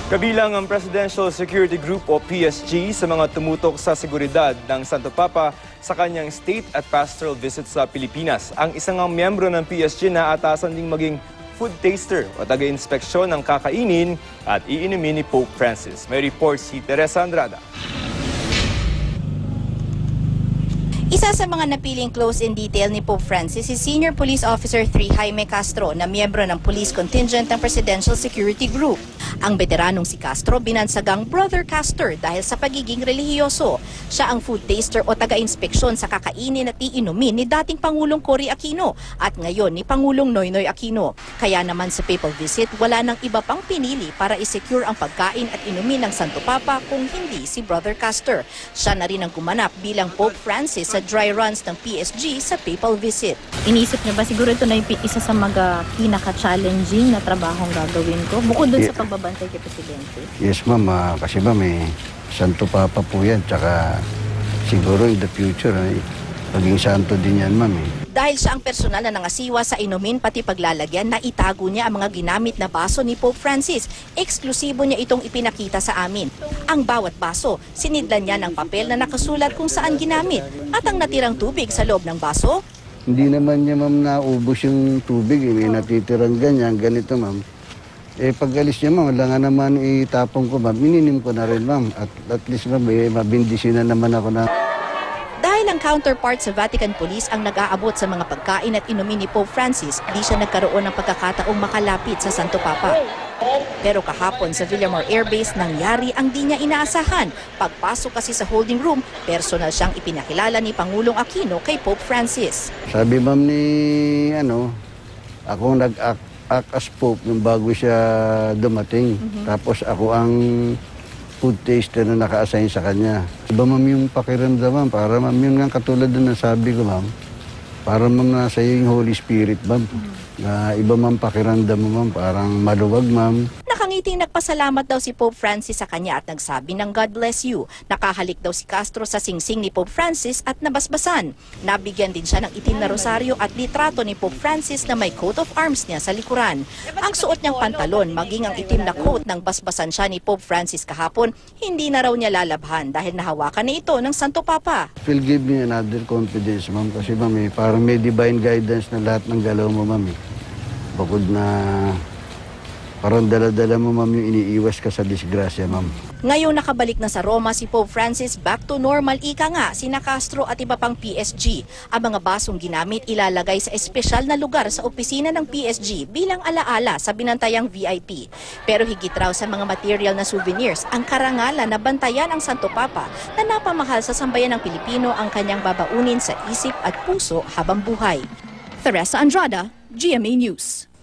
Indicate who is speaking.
Speaker 1: Kabilang ang Presidential Security Group o PSG sa mga tumutok sa seguridad ng Santo Papa sa kanyang state at pastoral visit sa Pilipinas. Ang isang miyembro ng PSG na atasan ding maging food taster o taga-inspeksyon ng kakainin at iinumin ni Pope Francis. May report si Teresa Andrada.
Speaker 2: Isa sa mga napiling close in detail ni Pope Francis si Senior Police Officer 3 Jaime Castro na miyembro ng police contingent ng Presidential Security Group. Ang veteranong si Castro binansagang Brother Castor dahil sa pagiging relihiyoso. Siya ang food taster o taga-inspeksyon sa kakainin at iinumin ni dating Pangulong Cory Aquino at ngayon ni Pangulong Noynoy Aquino. Kaya naman sa papal visit, wala nang iba pang pinili para i-secure ang pagkain at inumin ng Santo Papa kung hindi si Brother Castor. Siya na rin ang gumanap bilang Pope Francis sa dry runs ng PSG sa papal visit.
Speaker 3: Inisip niyo ba siguro ito na yung isa sa mga pinaka-challenging na trabahong gagawin ko? Bukod dun sa pagbabantay kay Presidente.
Speaker 4: Yes ma'am, kasi ba may Santo Papa po yan, tsaka siguro in the future, maging santo din yan ma'am.
Speaker 2: Dahil siya ang personal na nangasiwa sa inumin pati paglalagyan, na itago niya ang mga ginamit na baso ni Pope Francis. Eksklusibo niya itong ipinakita sa amin. Ang bawat baso, sinidlan niya ng papel na nakasulat kung saan ginamit. At ang natirang tubig sa loob ng baso,
Speaker 4: hindi naman niya ma'am naubos yung tubig, may natitirang ganyan, ganito ma'am. Pag alis niya ma'am, wala nga naman itapong ko ma'am, mininim ko na rin ma'am. At least ma'am, mabindisi na naman ako na.
Speaker 2: dahil ang counterpart sa Vatican Police ang nag-aabot sa mga pagkain at inumin ni Pope Francis, di siya nagkaroon ng pagkakataong makalapit sa Santo Papa. Pero kahapon sa Villamor Air Base nangyari ang di niya inaasahan. Pagpasok kasi sa holding room, personal siyang ipinakilala ni Pangulong Aquino kay Pope Francis.
Speaker 4: Sabi ma'am ni, ako nag-act as Pope nung bago siya dumating. Tapos ako ang food taster na naka-assign sa kanya. Iba ma'am yung pakiramdam ma'am, para ma'am yun nga katulad na sabi ko ma'am, para ma'am nasa iyo yung Holy Spirit ma'am. Na iba ma'am pakiramdam mo ma'am, parang maluwag ma'am.
Speaker 2: Nakangiting nagpasalamat daw si Pope Francis sa kanya at nagsabi ng God bless you. Nakahalik daw si Castro sa singsing ni Pope Francis at nabasbasan. Nabigyan din siya ng itim na rosaryo at litrato ni Pope Francis na may coat of arms niya sa likuran. Ang suot niyang pantalon, maging ang itim na coat ng basbasan siya ni Pope Francis kahapon, hindi na raw niya lalabhan dahil nahawakan na ito ng Santo Papa.
Speaker 4: It will give me another confidence ma'am, kasi ma'am parang may divine guidance na lahat ng galaw mo ma'am. Bukod na parang dala-dala mo ma'am yung iniiwas ka sa disgrasya ma'am.
Speaker 2: Ngayon nakabalik na sa Roma si Pope Francis, back to normal ika nga sina Castro at iba pang PSG. Ang mga basong ginamit ilalagay sa espesyal na lugar sa opisina ng PSG bilang alaala sa binantayang VIP. Pero higit raw sa mga material na souvenirs, ang karangalan na bantayan ang Santo Papa na napamahal sa sambayan ng Pilipino ang kanyang babaunin sa isip at puso habang buhay. Teresa Andrada, GMA News.